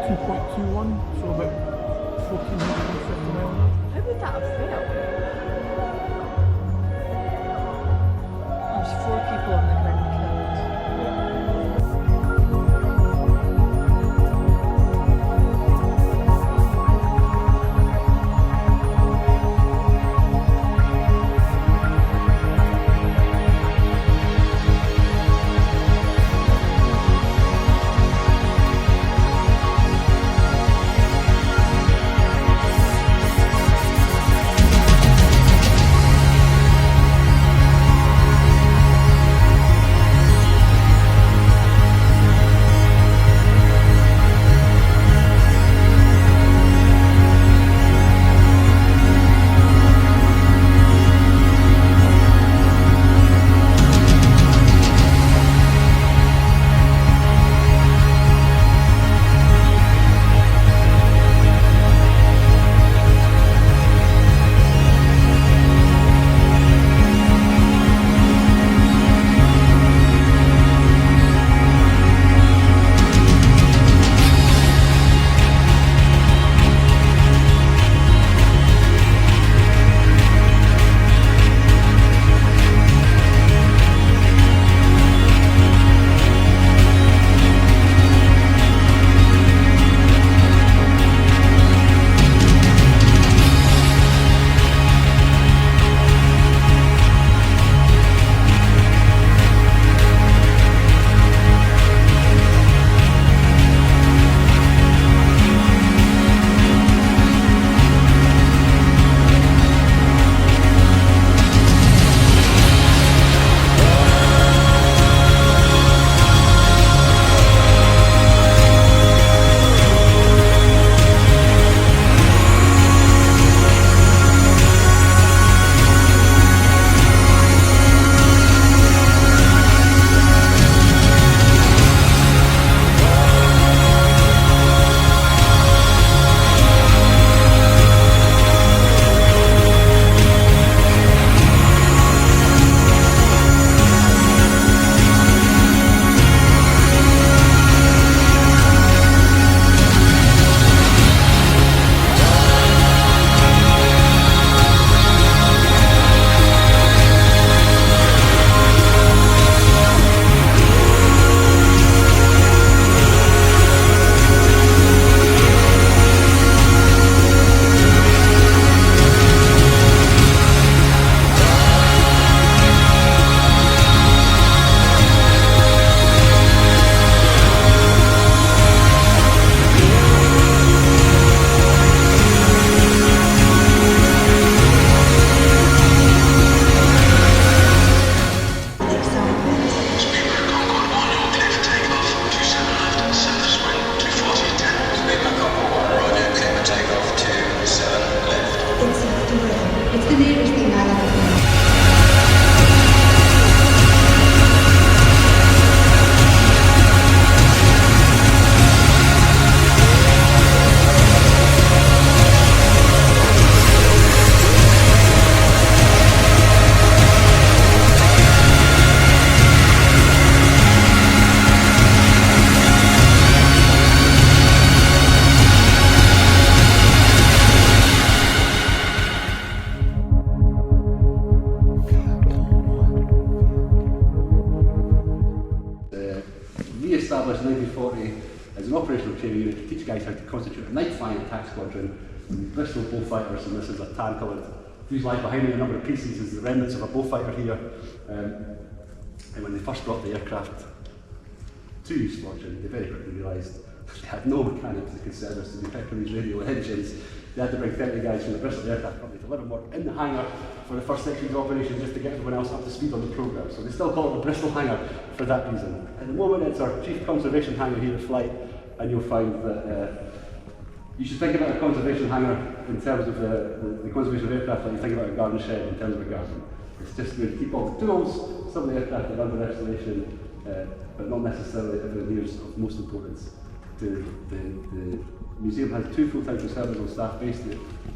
2.21, so about 1,450 miles. How would that have felt? There's 4 people on the ground killed. It's the nearest thing I'll ever do. Re-established in 1940 as an operational training unit to teach guys how to constitute a night flying attack squadron with Bristol bullfighters, and this is a tan coloured fuselage behind me. A number of pieces is the remnants of a bullfighter here. And when they first brought the aircraft to East Fortune, they very quickly realised they had no mechanics that could service to effect these radio engines. They had to bring 30 guys from the Bristol Aircraft Company to Livermore in the hangar for the first section's operation, just to get everyone else up to speed on the programme. So they still call it the Bristol hangar for that reason. At the moment it's our chief conservation hangar here at Flight, and you'll find that you should think about a conservation hangar in terms of the conservation of aircraft like you think about a garden shed in terms of a garden. It's just where you keep all the tools. Some of the aircraft are under restoration, but not necessarily everything here is of most importance. The museum has 2 full-time conservators on staff based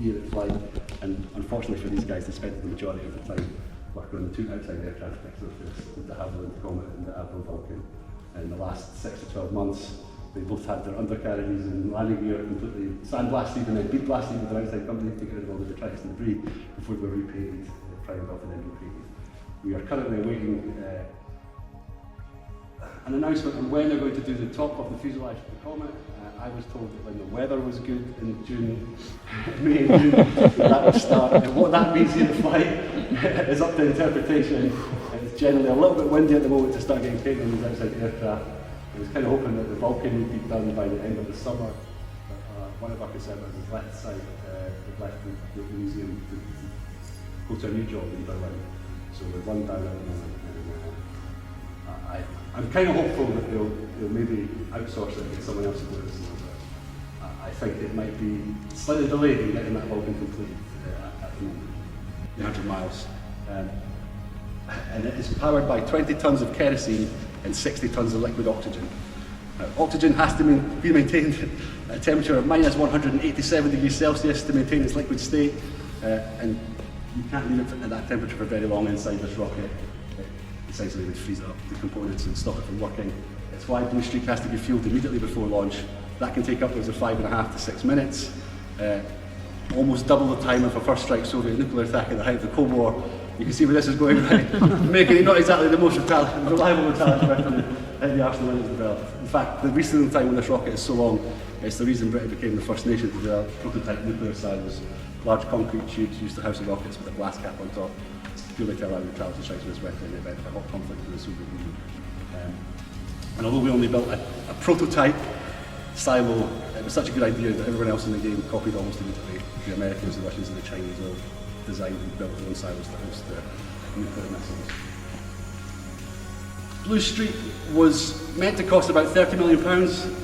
here at Flight, and unfortunately for these guys, they spent the majority of the time working on the 2 outside aircraft pictures, the Havilland Comet and the Avro Vulcan. In the last 6 to 12 months, They both had their undercarriages and landing gear completely sandblasted and then bead blasted with their outside company to get rid of all the detritus and debris before they were repainted, primed off and then repainted. We are currently awaiting an announcement on when they're going to do the top of the fuselage of the Comet. I was told that when the weather was good in June, May and June, that would start. And what that means in the flight is up to interpretation. It's generally a little bit windy at the moment to start getting painted on these outside aircraft. I was kind of hoping that the Vulcan would be done by the end of the summer. But, one of our conservators has left the site, left the museum to go to a new job in Berlin. So we're one down at the moment. And, I'm kind of hopeful that they'll maybe outsource it and get someone else to do it. I think it might be slightly delayed in getting that Vulcan completed at the moment, 100 miles. And it is powered by 20 tons of kerosene and 60 tons of liquid oxygen. Oxygen has to be maintained at a temperature of minus 187 degrees Celsius to maintain its liquid state, and you can't leave it at that temperature for very long inside this rocket. Essentially would freeze up the components and stop it from working. It's why Blue Streak has to be fueled immediately before launch. That can take upwards of 5.5 to 6 minutes. Almost double the time of a first strike Soviet nuclear attack at the height of the Cold War. You can see where this is going, right? Making it not exactly the most reliable mortality record in the arsenal when it was developed. In fact, the recent time when this rocket is so long, it's the reason Britain became the first nation to develop prototype nuclear silos, large concrete tubes used to house the rockets with a glass cap on top, purely to allow neutrality strikes when it's wet in the event of a hot conflict in the Soviet Union. And although we only built a prototype silo, it was such a good idea that everyone else in the game copied almost immediately. The Americans, the Russians and the Chinese all designed and built their own silos to host their nuclear missiles. Blue Streak was meant to cost about £30 million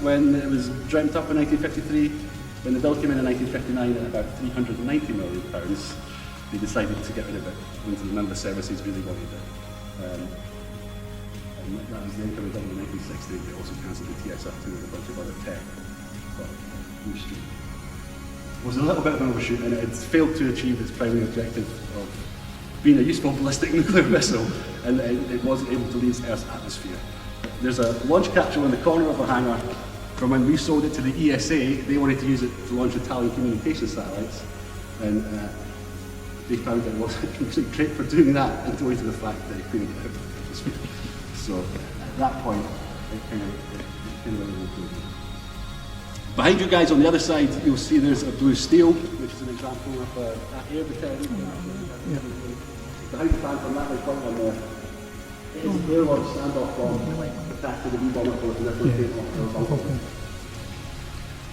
when it was dreamt up in 1953. When the bill came in 1959 at about £390 million, they decided to get rid of it when none of the services really wanted it. And that was the incoming bill in 1960. They also cancelled the TSR-2 and a bunch of other tech. But Blue Streak was a little bit of an overshoot, and it had failed to achieve its primary objective of being a useful ballistic nuclear missile, and it wasn't able to leave Earth's atmosphere. There's a launch capsule in the corner of the hangar from when we sold it to the ESA. They wanted to use it to launch Italian communication satellites, and they found that it wasn't really great for doing that until to the fact that it couldn't get out of the atmosphere. So at that point, it kind of really improved. Behind you guys on the other side, you'll see there's a blue steel, which is an example of that air deterrent. Behind the fan from that way front one there, it is an air launch standoff bomb attached to the V-bomber boat and therefore taken off the Vulcan.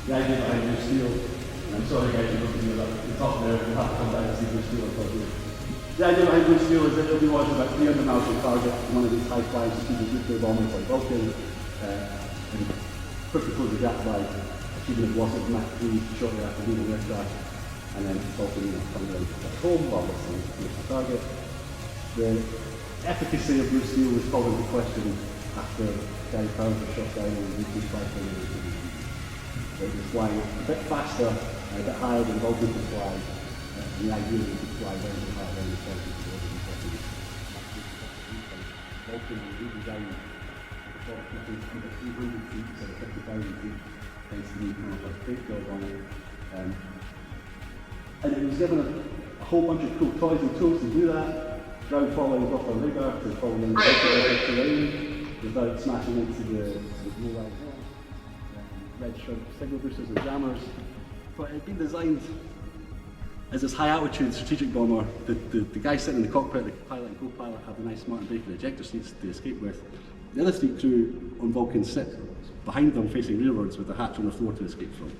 The idea behind blue steel, and I'm sorry guys, you're looking at the top there, you'll have to come back and see blue steel on top here. The idea behind blue steel is that it'll be launched about 300 miles from target from one of these high-flying strategic nuclear bombers like Vulcan, and quickly close the gap by achieving a velocity of Mach 3 shortly after leaving the aircraft, and then Vulcan coming around back home while listening to the target. The efficacy of blue steel was called into question after Gary Powers was shot down on the V-2 flight. It was flying a bit faster, a bit higher than Vulcan could fly, and the idea that it could fly very high, very fast to the Vulcan was redesigned for 300 feet instead of 50,000 feet, thanks to the new kind of paint job on it. And it was given a whole bunch of cool toys and tools to do that. Ground following Doppler radar to follow in the terrain without smashing into the low light red shrimp signal boosters and jammers. But it had been designed as this high altitude strategic bomber. The guy sitting in the cockpit, the pilot and co-pilot, have the nice Martin Baker ejector seats to escape with. The other three crew on Vulcan sit behind them facing rearwards with the hatch on the floor to escape from.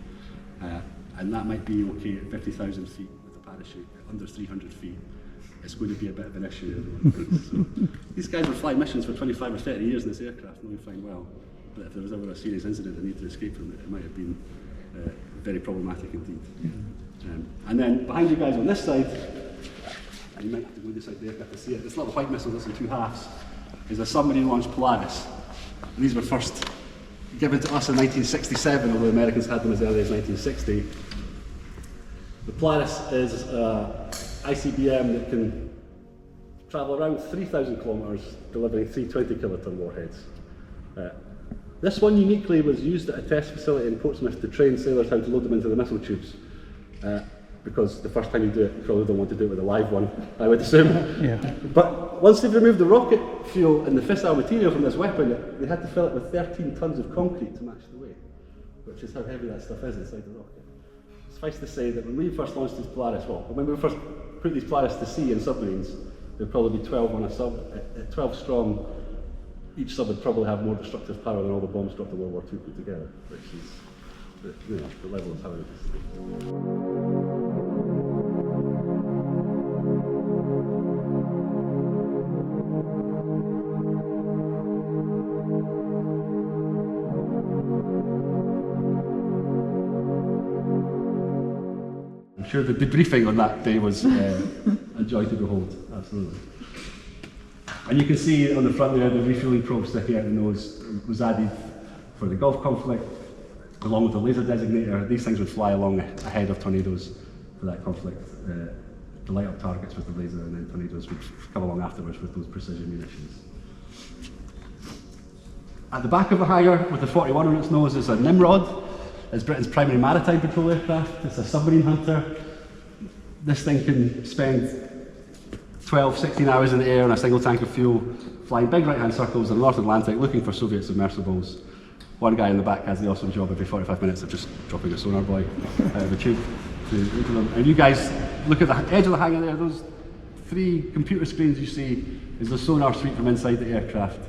And that might be okay at 50,000 feet with a parachute. At under 300 feet, it's going to be a bit of an issue. So, these guys would fly missions for 25 or 30 years in this aircraft, knowing fine well. But if there was ever a serious incident and need to escape from it, it might have been very problematic indeed. And then behind you guys on this side, and you might have to go this side of the aircraft to see it, this little white missile that's in two halves is a submarine-launched Polaris. And these were first given to us in 1967, although the Americans had them as early as 1960. The Polaris is ICBM that can travel around 3,000 kilometres, delivering 3 20 kiloton warheads. This one uniquely was used at a test facility in Portsmouth to train sailors how to load them into the missile tubes. Because the first time you do it, you probably don't want to do it with a live one, I would assume. Yeah. But once they've removed the rocket fuel and the fissile material from this weapon, they had to fill it with 13 tons of concrete to match the weight, which is how heavy that stuff is inside the rocket. Suffice to say that when we first launched these Polaris, when we first put these Polaris to sea in submarines, there would probably be 12 on a sub, at 12 strong. Each sub would probably have more destructive power than all the bombs dropped in World War II put together, which is the level of hazardous. I'm sure the debriefing on that day was a joy to behold, absolutely. And you can see on the front there, the refueling probe sticking out the nose was added for the Gulf conflict, along with the laser designator. These things would fly along ahead of tornadoes for that conflict, to light up targets with the laser, and then tornadoes would come along afterwards with those precision munitions. At the back of the hangar, with the 41 on its nose, is a Nimrod. It's Britain's primary maritime patrol aircraft. It's a submarine hunter. This thing can spend 12, 16 hours in the air on a single tank of fuel, flying big right-hand circles in the North Atlantic looking for Soviet submersibles. One guy in the back has the awesome job every 45 minutes of just dropping a sonar buoy out of the tube into them. And you guys look at the edge of the hangar there, those 3 computer screens you see is the sonar suite from inside the aircraft.